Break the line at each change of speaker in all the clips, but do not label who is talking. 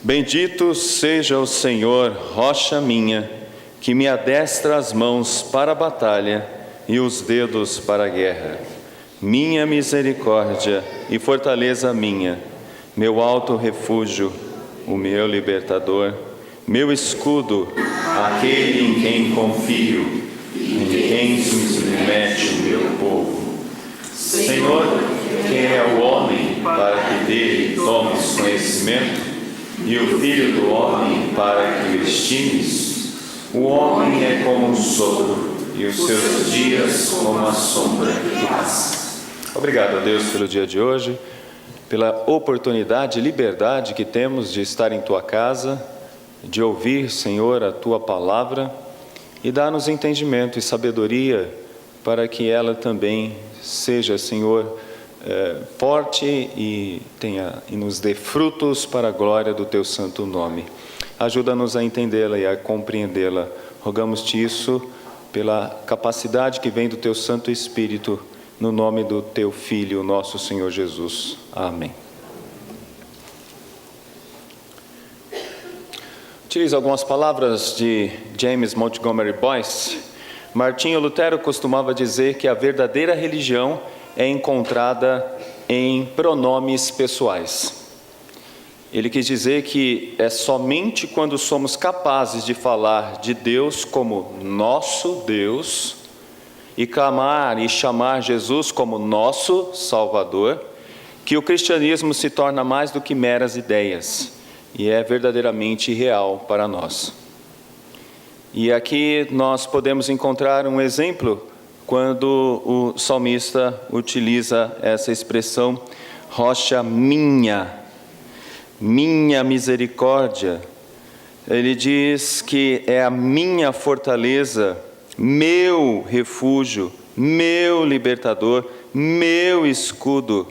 Bendito seja o Senhor, rocha minha, que me adestra as mãos para a batalha e os dedos para a guerra. Minha misericórdia e fortaleza minha, meu alto refúgio, o meu libertador, meu escudo, aquele em quem confio, em quem se submete o meu povo. Senhor, quem é o homem para que dele tomes conhecimento, e o filho do homem para que o estimes? O homem é como um sopro, e os seus dias como a sombra que passa. Obrigado a Deus pelo dia de hoje, pela oportunidade e liberdade que temos de estar em Tua casa, de ouvir, Senhor, a Tua palavra, e dá-nos entendimento e sabedoria para que ela também seja, Senhor, forte e nos dê frutos para a glória do Teu santo nome. Ajuda-nos a entendê-la e a compreendê-la. Rogamos-Te isso pela capacidade que vem do Teu Santo Espírito, no nome do Teu Filho, nosso Senhor Jesus. Amém. Utilizo algumas palavras de James Montgomery Boyce. Martinho Lutero costumava dizer que a verdadeira religião é encontrada em pronomes pessoais. Ele quis dizer que é somente quando somos capazes de falar de Deus como nosso Deus e clamar e chamar Jesus como nosso Salvador, que o cristianismo se torna mais do que meras ideias e é verdadeiramente real para nós. E aqui nós podemos encontrar um exemplo quando o salmista utiliza essa expressão, rocha minha, minha misericórdia. Ele diz que é a minha fortaleza, meu refúgio, meu libertador, meu escudo.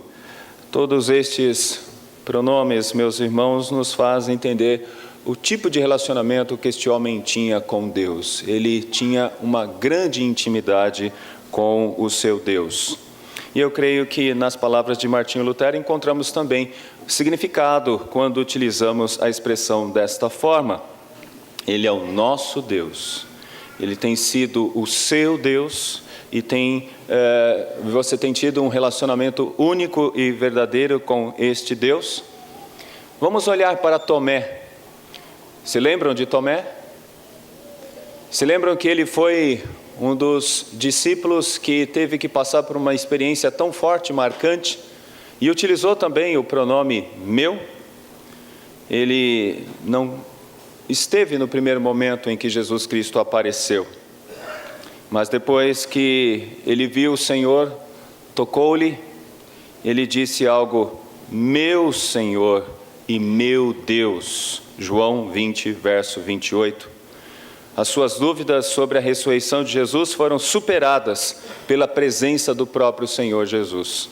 Todos estes pronomes, meus irmãos, nos fazem entender o tipo de relacionamento que este homem tinha com Deus. Ele tinha uma grande intimidade com o seu Deus. E eu creio que nas palavras de Martinho Lutero encontramos também significado quando utilizamos a expressão desta forma. Ele é o nosso Deus. Ele tem sido o seu Deus e você tem tido um relacionamento único e verdadeiro com este Deus? Vamos olhar para Tomé. Se lembram de Tomé? Se lembram que ele foi um dos discípulos que teve que passar por uma experiência tão forte e marcante e utilizou também o pronome meu? Ele não esteve no primeiro momento em que Jesus Cristo apareceu, mas depois que ele viu o Senhor, tocou-lhe, ele disse algo, meu Senhor e meu Deus. João 20, verso 28. As suas dúvidas sobre a ressurreição de Jesus foram superadas pela presença do próprio Senhor Jesus.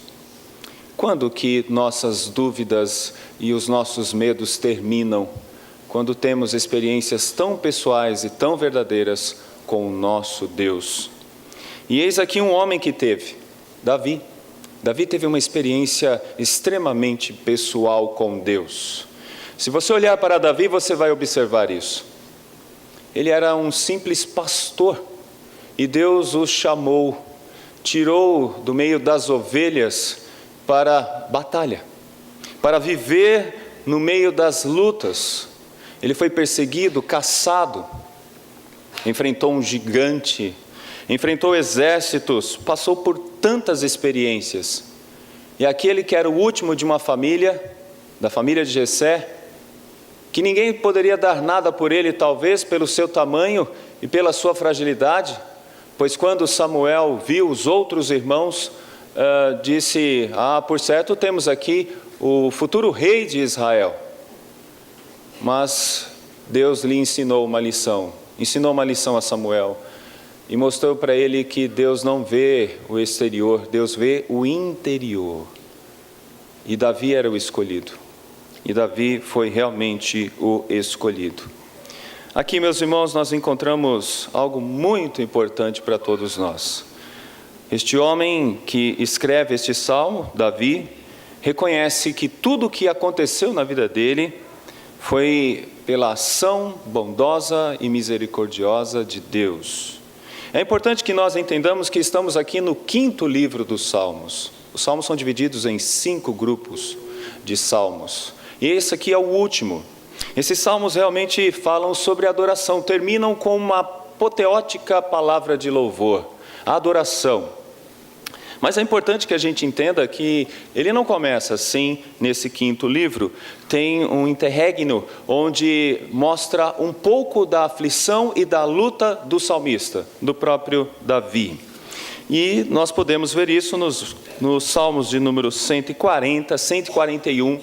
Quando que nossas dúvidas e os nossos medos terminam? Quando temos experiências tão pessoais e tão verdadeiras com o nosso Deus. E eis aqui um homem que teve, Davi. Davi teve uma experiência extremamente pessoal com Deus. Se você olhar para Davi, você vai observar isso. Ele era um simples pastor e Deus o chamou, tirou do meio das ovelhas para a batalha, para viver no meio das lutas. Ele foi perseguido, caçado, enfrentou um gigante, enfrentou exércitos, passou por tantas experiências. E aquele que era o último de uma família, da família de Jessé, que ninguém poderia dar nada por ele, talvez pelo seu tamanho e pela sua fragilidade, pois quando Samuel viu os outros irmãos, disse, por certo temos aqui o futuro rei de Israel. Mas Deus lhe ensinou uma lição a Samuel, e mostrou para ele que Deus não vê o exterior, Deus vê o interior. E Davi era o escolhido. E Davi foi realmente o escolhido. Aqui, meus irmãos, nós encontramos algo muito importante para todos nós. Este homem que escreve este salmo, Davi, reconhece que tudo o que aconteceu na vida dele foi pela ação bondosa e misericordiosa de Deus. É importante que nós entendamos que estamos aqui no 5º livro dos Salmos. Os Salmos são divididos em 5 grupos de Salmos. E esse aqui é o último. Esses Salmos realmente falam sobre adoração, terminam com uma apoteótica palavra de louvor, a adoração. Mas é importante que a gente entenda que ele não começa assim nesse 5º livro. Tem um interregno onde mostra um pouco da aflição e da luta do salmista, do próprio Davi. E nós podemos ver isso nos Salmos de número 140, 141,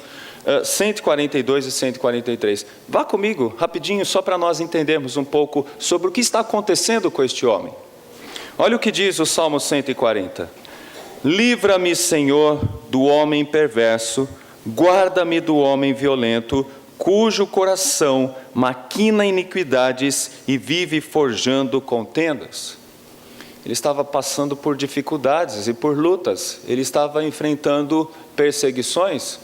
142 e 143. Vá comigo rapidinho só para nós entendermos um pouco sobre o que está acontecendo com este homem. Olha o que diz o Salmo 140. Livra-me, Senhor, do homem perverso, guarda-me do homem violento, cujo coração maquina iniquidades e vive forjando contendas. Ele estava passando por dificuldades e por lutas, ele estava enfrentando perseguições.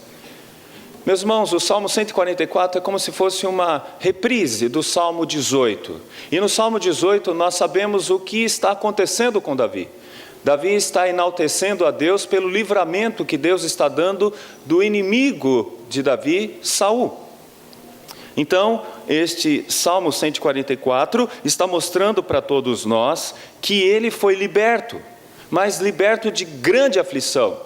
Meus irmãos, o Salmo 144 é como se fosse uma reprise do Salmo 18. E no Salmo 18 nós sabemos o que está acontecendo com Davi. Davi está enaltecendo a Deus pelo livramento que Deus está dando do inimigo de Davi, Saul. Então, este Salmo 144 está mostrando para todos nós que ele foi liberto, mas liberto de grande aflição.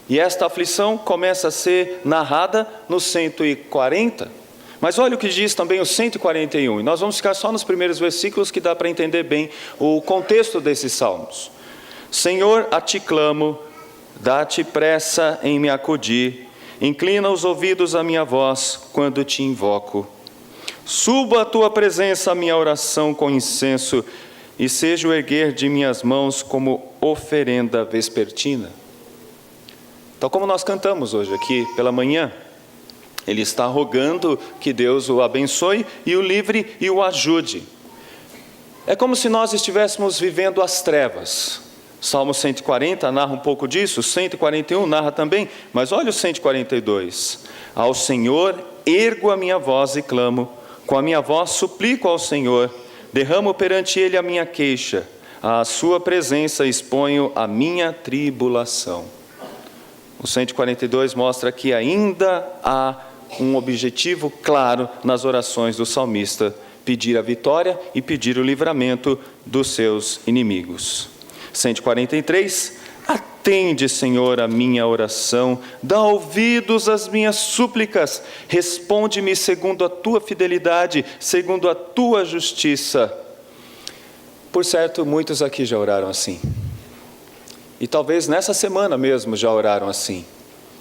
E esta aflição começa a ser narrada no 140. Mas olha o que diz também o 141. E nós vamos ficar só nos primeiros versículos que dá para entender bem o contexto desses salmos. Senhor, a ti clamo, dá-te pressa em me acudir, inclina os ouvidos à minha voz quando te invoco. Suba à tua presença a minha oração com incenso, e seja o erguer de minhas mãos como oferenda vespertina. Tal como nós cantamos hoje aqui pela manhã, ele está rogando que Deus o abençoe e o livre e o ajude. É como se nós estivéssemos vivendo as trevas. Salmo 140 narra um pouco disso, 141 narra também, mas olha o 142. Ao Senhor ergo a minha voz e clamo, com a minha voz suplico ao Senhor, derramo perante Ele a minha queixa, à sua presença exponho a minha tribulação. O 142 mostra que ainda há um objetivo claro nas orações do salmista, pedir a vitória e pedir o livramento dos seus inimigos. 143, atende, Senhor, a minha oração, dá ouvidos às minhas súplicas, responde-me segundo a tua fidelidade, segundo a tua justiça. Por certo, muitos aqui já oraram assim. E talvez nessa semana mesmo já oraram assim,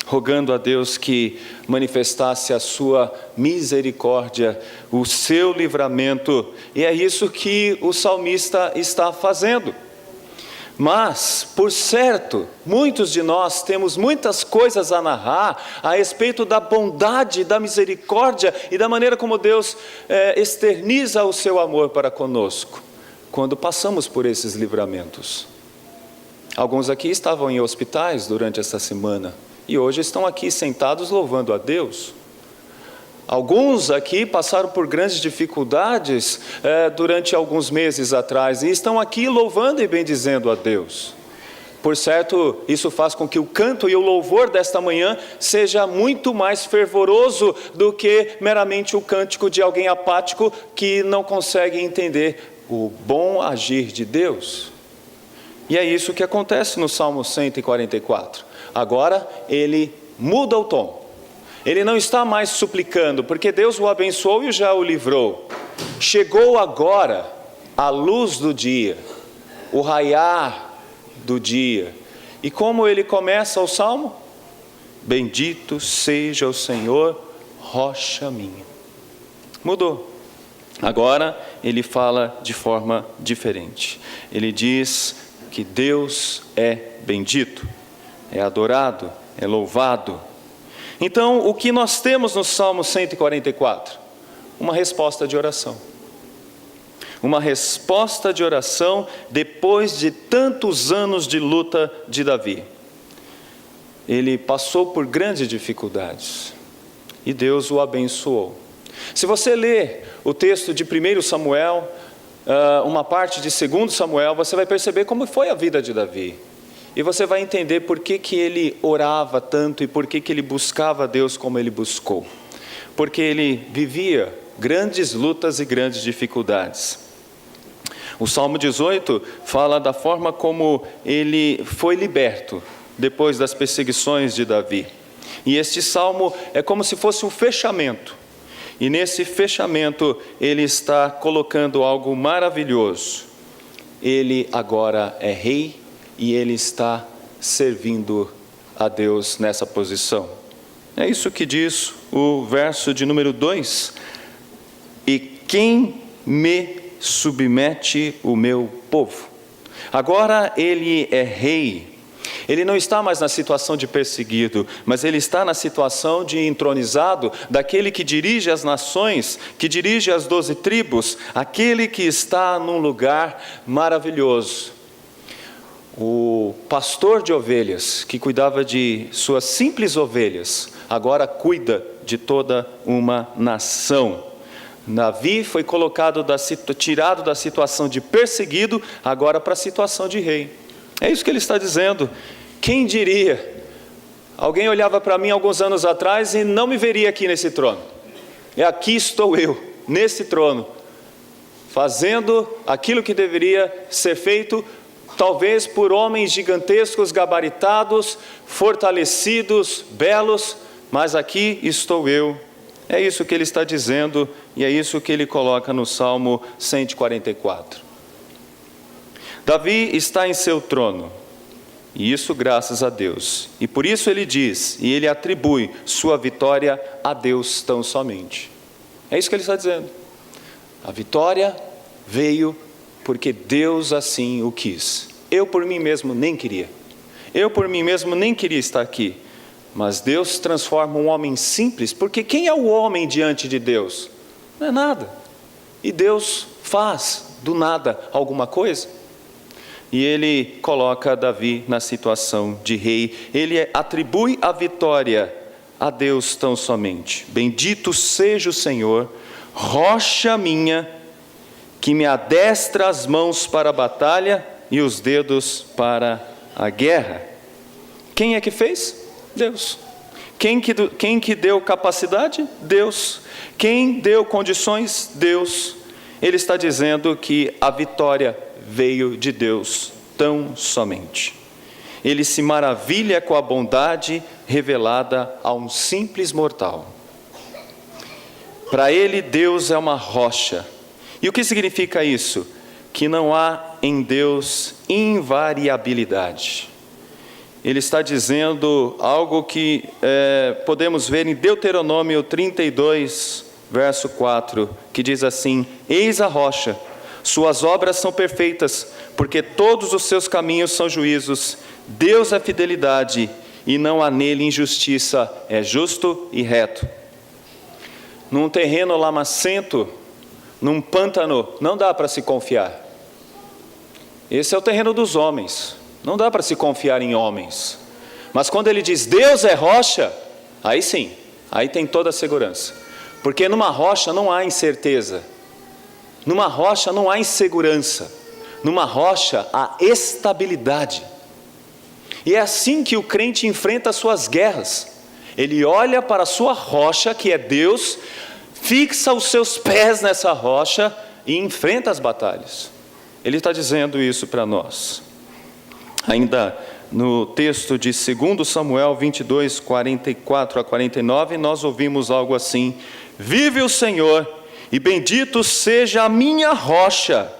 rogando a Deus que manifestasse a sua misericórdia, o seu livramento. E é isso que o salmista está fazendo. Mas, por certo, muitos de nós temos muitas coisas a narrar a respeito da bondade, da misericórdia e da maneira como Deus externiza o seu amor para conosco, quando passamos por esses livramentos. Alguns aqui estavam em hospitais durante essa semana e hoje estão aqui sentados louvando a Deus. Alguns aqui passaram por grandes dificuldades durante alguns meses atrás e estão aqui louvando e bendizendo a Deus. Por certo, isso faz com que o canto e o louvor desta manhã seja muito mais fervoroso do que meramente o cântico de alguém apático que não consegue entender o bom agir de Deus. E é isso que acontece no Salmo 144. Agora ele muda o tom. Ele não está mais suplicando, porque Deus o abençoou e já o livrou. Chegou agora a luz do dia, o raiar do dia. E como ele começa o salmo? Bendito seja o Senhor, rocha minha. Mudou. Agora ele fala de forma diferente. Ele diz que Deus é bendito, é adorado, é louvado. Então, o que nós temos no Salmo 144? Uma resposta de oração. Uma resposta de oração depois de tantos anos de luta de Davi. Ele passou por grandes dificuldades. e Deus o abençoou. Se você ler o texto de 1 Samuel, uma parte de 2 Samuel, você vai perceber como foi a vida de Davi. E você vai entender por que ele orava tanto e por que ele buscava Deus como ele buscou. Porque ele vivia grandes lutas e grandes dificuldades. O Salmo 18 fala da forma como ele foi liberto depois das perseguições de Davi. E este salmo é como se fosse um fechamento. E nesse fechamento ele está colocando algo maravilhoso. Ele agora é rei e ele está servindo a Deus nessa posição. É isso que diz o verso de número 2. E quem me submete o meu povo? Agora ele é rei. Ele não está mais na situação de perseguido, mas ele está na situação de entronizado, daquele que dirige as nações, que dirige as 12 tribos, aquele que está num lugar maravilhoso. O pastor de ovelhas, que cuidava de suas simples ovelhas, agora cuida de toda uma nação. Davi foi tirado da situação de perseguido, agora para a situação de rei. É isso que ele está dizendo. Quem diria? Alguém olhava para mim alguns anos atrás e não me veria aqui nesse trono. E aqui estou eu, nesse trono, fazendo aquilo que deveria ser feito, talvez por homens gigantescos, gabaritados, fortalecidos, belos, mas aqui estou eu. É isso que ele está dizendo e é isso que ele coloca no Salmo 144. Davi está em seu trono, e isso graças a Deus. E por isso ele diz, e ele atribui sua vitória a Deus tão somente. É isso que ele está dizendo. A vitória veio porque Deus assim o quis. Eu por mim mesmo nem queria. Eu por mim mesmo nem queria estar aqui. Mas Deus transforma um homem simples, porque quem é o homem diante de Deus? Não é nada. E Deus faz do nada alguma coisa. E ele coloca Davi na situação de rei. Ele atribui a vitória a Deus tão somente. Bendito seja o Senhor, rocha minha, que me adestra as mãos para a batalha e os dedos para a guerra. Quem é que fez? Deus. Quem que deu capacidade? Deus. Quem deu condições? Deus. Ele está dizendo que a vitória veio de Deus tão somente. Ele se maravilha com a bondade revelada a um simples mortal. Para ele, Deus é uma rocha. E o que significa isso? Que não há em Deus invariabilidade. Ele está dizendo algo que podemos ver em Deuteronômio 32, verso 4, que diz assim: eis a rocha, suas obras são perfeitas, porque todos os seus caminhos são juízos. Deus é fidelidade, e não há nele injustiça, é justo e reto. Num terreno lamacento, num pântano, não dá para se confiar. Esse é o terreno dos homens. Não dá para se confiar em homens. Mas quando ele diz Deus é rocha, aí sim, aí tem toda a segurança. Porque numa rocha não há incerteza. Numa rocha não há insegurança. Numa rocha há estabilidade. E é assim que o crente enfrenta as suas guerras. Ele olha para a sua rocha, que é Deus, fixa os seus pés nessa rocha e enfrenta as batalhas. Ele está dizendo isso para nós. Ainda no texto de 2 Samuel 22, 44 a 49, nós ouvimos algo assim: vive o Senhor, e bendito seja a minha rocha,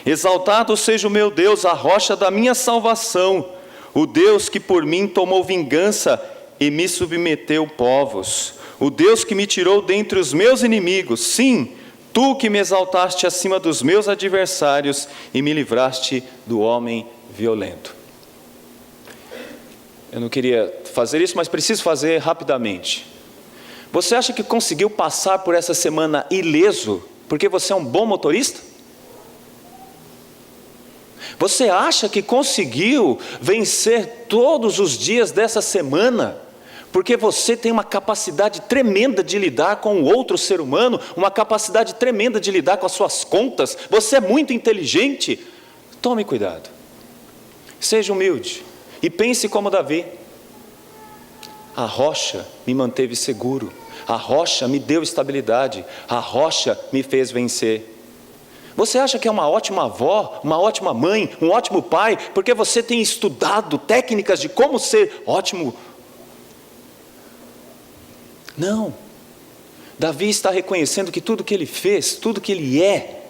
exaltado seja o meu Deus, a rocha da minha salvação, o Deus que por mim tomou vingança e me submeteu povos, o Deus que me tirou dentre os meus inimigos, sim, tu que me exaltaste acima dos meus adversários e me livraste do homem violento. Eu não queria fazer isso, mas preciso fazer rapidamente. Você acha que conseguiu passar por essa semana ileso, porque você é um bom motorista? Você acha que conseguiu vencer todos os dias dessa semana, porque você tem uma capacidade tremenda de lidar com o outro ser humano, uma capacidade tremenda de lidar com as suas contas, você é muito inteligente. Tome cuidado, seja humilde e pense como Davi. A rocha me manteve seguro, a rocha me deu estabilidade, a rocha me fez vencer. Você acha que é uma ótima avó, uma ótima mãe, um ótimo pai, porque você tem estudado técnicas de como ser ótimo? Não. Davi está reconhecendo que tudo que ele fez, tudo que ele é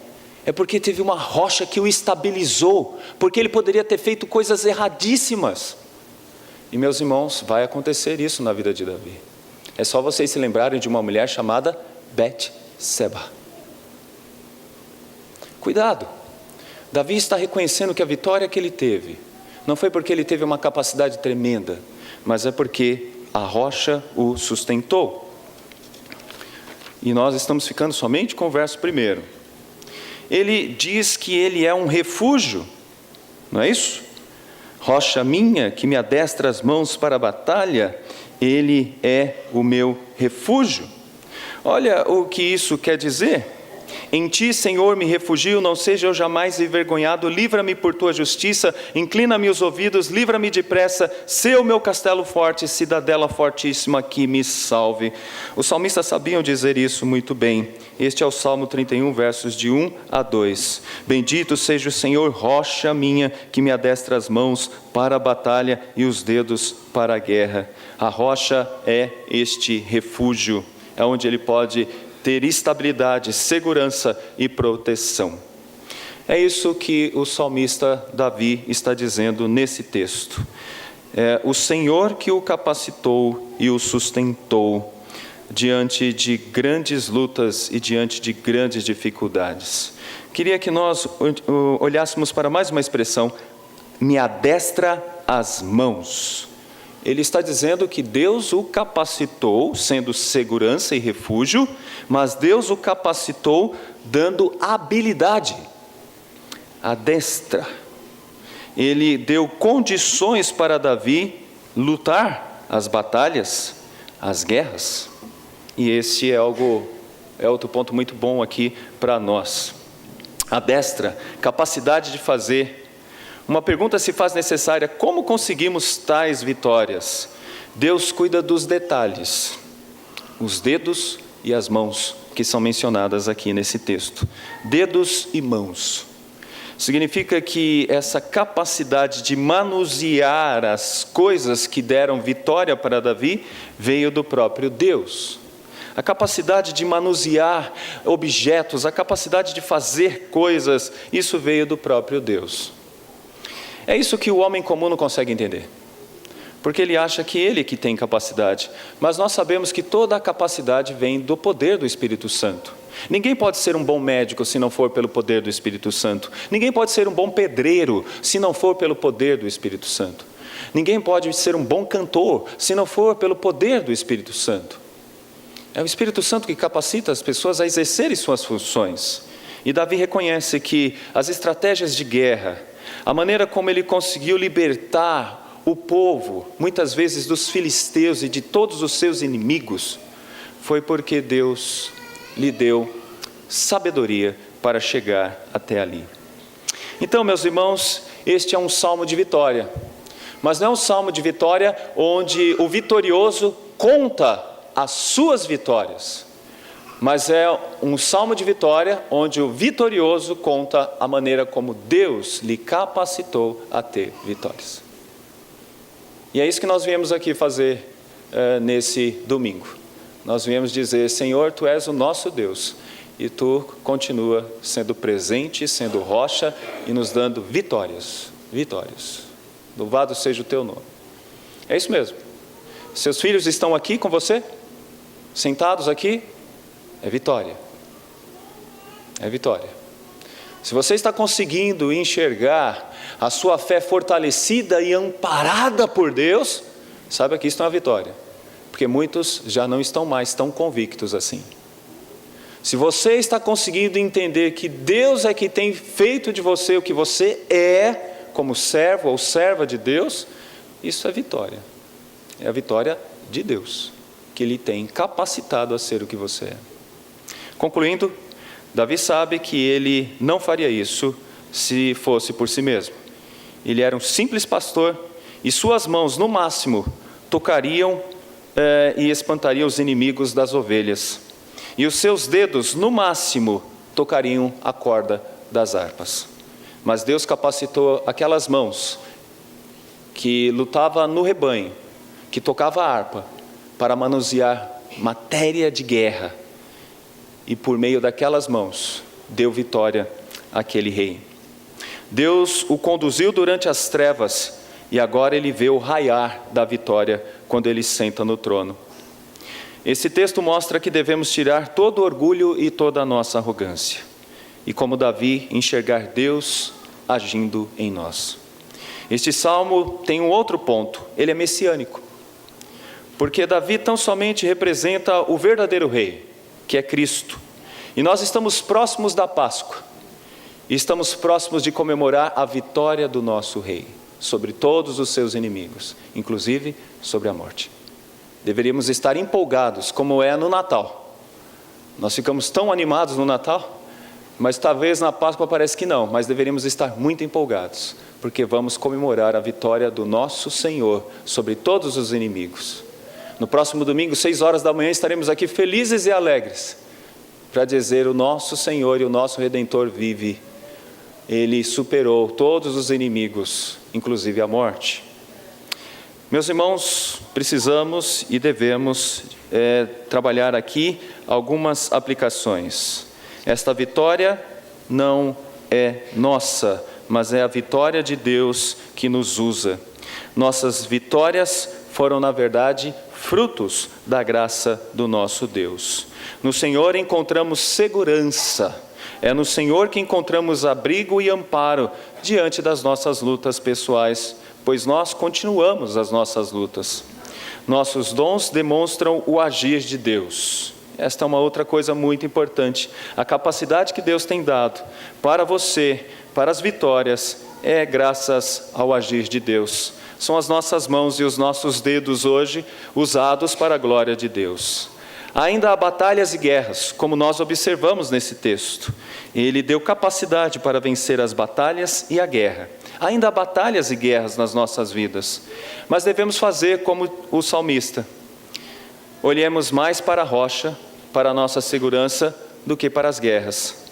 porque teve uma rocha que o estabilizou, porque ele poderia ter feito coisas erradíssimas. E meus irmãos, vai acontecer isso na vida de Davi. É só vocês se lembrarem de uma mulher chamada Betseba. Cuidado, Davi está reconhecendo que a vitória que ele teve, não foi porque ele teve uma capacidade tremenda, mas é porque a rocha o sustentou. E nós estamos ficando somente com o verso 1. Ele diz que ele é um refúgio, não é isso? Rocha minha, que me adestra as mãos para a batalha, ele é o meu refúgio. Olha o que isso quer dizer. Em ti, Senhor, me refugio, não seja eu jamais envergonhado, livra-me por tua justiça, inclina-me os ouvidos, livra-me depressa, sê o meu castelo forte, cidadela fortíssima que me salve. Os salmistas sabiam dizer isso muito bem. Este é o Salmo 31, versos de 1 a 2. Bendito seja o Senhor, rocha minha, que me adestra as mãos para a batalha e os dedos para a guerra. A rocha é este refúgio, é onde ele pode ter estabilidade, segurança e proteção. É isso que o salmista Davi está dizendo nesse texto. É o Senhor que o capacitou e o sustentou diante de grandes lutas e diante de grandes dificuldades. Queria que nós olhássemos para mais uma expressão, me adestra as mãos. Ele está dizendo que Deus o capacitou, sendo segurança e refúgio, mas Deus o capacitou dando habilidade, a destra. Ele deu condições para Davi lutar as batalhas, as guerras. E esse é outro ponto muito bom aqui para nós. A destra, capacidade de fazer. Uma pergunta se faz necessária: como conseguimos tais vitórias? Deus cuida dos detalhes, os dedos e as mãos que são mencionadas aqui nesse texto. Dedos e mãos. Significa que essa capacidade de manusear as coisas que deram vitória para Davi veio do próprio Deus. A capacidade de manusear objetos, a capacidade de fazer coisas, isso veio do próprio Deus. É isso que o homem comum não consegue entender, porque ele acha que ele que tem capacidade, mas nós sabemos que toda a capacidade vem do poder do Espírito Santo. Ninguém pode ser um bom médico se não for pelo poder do Espírito Santo. Ninguém pode ser um bom pedreiro se não for pelo poder do Espírito Santo. Ninguém pode ser um bom cantor se não for pelo poder do Espírito Santo. É o Espírito Santo que capacita as pessoas a exercerem suas funções. E Davi reconhece que as estratégias de guerra, a maneira como ele conseguiu libertar o povo, muitas vezes dos filisteus e de todos os seus inimigos, foi porque Deus lhe deu sabedoria para chegar até ali. Então, meus irmãos, este é um salmo de vitória, mas não é um salmo de vitória onde o vitorioso conta as suas vitórias, mas é um salmo de vitória onde o vitorioso conta a maneira como Deus lhe capacitou a ter vitórias. E é isso que nós viemos aqui fazer nesse domingo. Nós viemos dizer: Senhor, Tu és o nosso Deus, e Tu continua sendo presente, sendo rocha e nos dando vitórias, vitórias. Louvado seja o Teu nome. É isso mesmo. Seus filhos estão aqui com você? Sentados aqui? É vitória. É vitória. Se você está conseguindo enxergar a sua fé fortalecida e amparada por Deus, saiba que isso é uma vitória. Porque muitos já não estão mais tão convictos assim. Se você está conseguindo entender que Deus é que tem feito de você o que você é, como servo ou serva de Deus, isso é vitória. é a vitória de Deus, que lhe tem capacitado a ser o que você é. Concluindo, Davi sabe que ele não faria isso se fosse por si mesmo. Ele era um simples pastor e suas mãos, no máximo, tocariam e espantariam os inimigos das ovelhas. E os seus dedos, no máximo, tocariam a corda das harpas. Mas Deus capacitou aquelas mãos que lutavam no rebanho, que tocava a harpa, para manusear matéria de guerra. E por meio daquelas mãos, deu vitória àquele rei. Deus o conduziu durante as trevas, e agora ele vê o raiar da vitória quando ele senta no trono. Esse texto mostra que devemos tirar todo o orgulho e toda a nossa arrogância. E como Davi, enxergar Deus agindo em nós. Este salmo tem um outro ponto, ele é messiânico. Porque Davi tão somente representa o verdadeiro rei, que é Cristo. E nós estamos próximos da Páscoa. E estamos próximos de comemorar a vitória do nosso rei sobre todos os seus inimigos, inclusive sobre a morte. Deveríamos estar empolgados, como é no Natal. Nós ficamos tão animados no Natal, mas talvez na Páscoa parece que não, mas deveríamos estar muito empolgados, porque vamos comemorar a vitória do nosso Senhor sobre todos os inimigos. No próximo domingo, 6 horas da manhã, estaremos aqui felizes e alegres, para dizer: o nosso Senhor e o nosso Redentor vive. Ele superou todos os inimigos, inclusive a morte. Meus irmãos, precisamos e devemos trabalhar aqui algumas aplicações. Esta vitória não é nossa, mas é a vitória de Deus que nos usa. Nossas vitórias foram, na verdade, frutos da graça do nosso Deus. No Senhor encontramos segurança. É no Senhor que encontramos abrigo e amparo diante das nossas lutas pessoais, pois nós continuamos as nossas lutas. Nossos dons demonstram o agir de Deus. Esta é uma outra coisa muito importante. A capacidade que Deus tem dado para você, para as vitórias, é graças ao agir de Deus. São as nossas mãos e os nossos dedos hoje usados para a glória de Deus. Ainda há batalhas e guerras, como nós observamos nesse texto. Ele deu capacidade para vencer as batalhas e a guerra. Ainda há batalhas e guerras nas nossas vidas, mas devemos fazer como o salmista. Olhemos mais para a rocha, para a nossa segurança, do que para as guerras.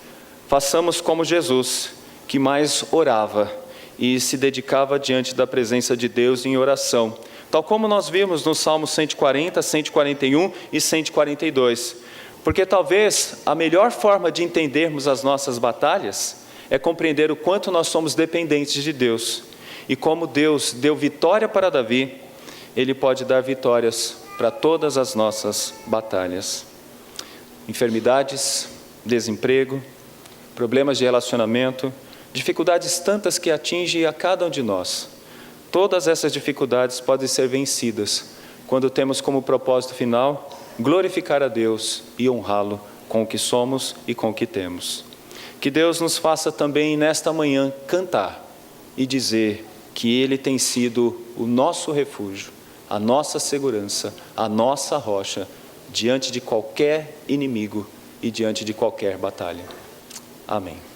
Façamos como Jesus, que mais orava e se dedicava diante da presença de Deus em oração, tal como nós vimos no Salmo 140, 141 e 142. Porque talvez a melhor forma de entendermos as nossas batalhas é compreender o quanto nós somos dependentes de Deus. E como Deus deu vitória para Davi, Ele pode dar vitórias para todas as nossas batalhas. Enfermidades, desemprego, problemas de relacionamento, dificuldades tantas que atingem a cada um de nós. Todas essas dificuldades podem ser vencidas quando temos como propósito final glorificar a Deus e honrá-lo com o que somos e com o que temos. Que Deus nos faça também nesta manhã cantar e dizer que Ele tem sido o nosso refúgio, a nossa segurança, a nossa rocha diante de qualquer inimigo e diante de qualquer batalha. Amém.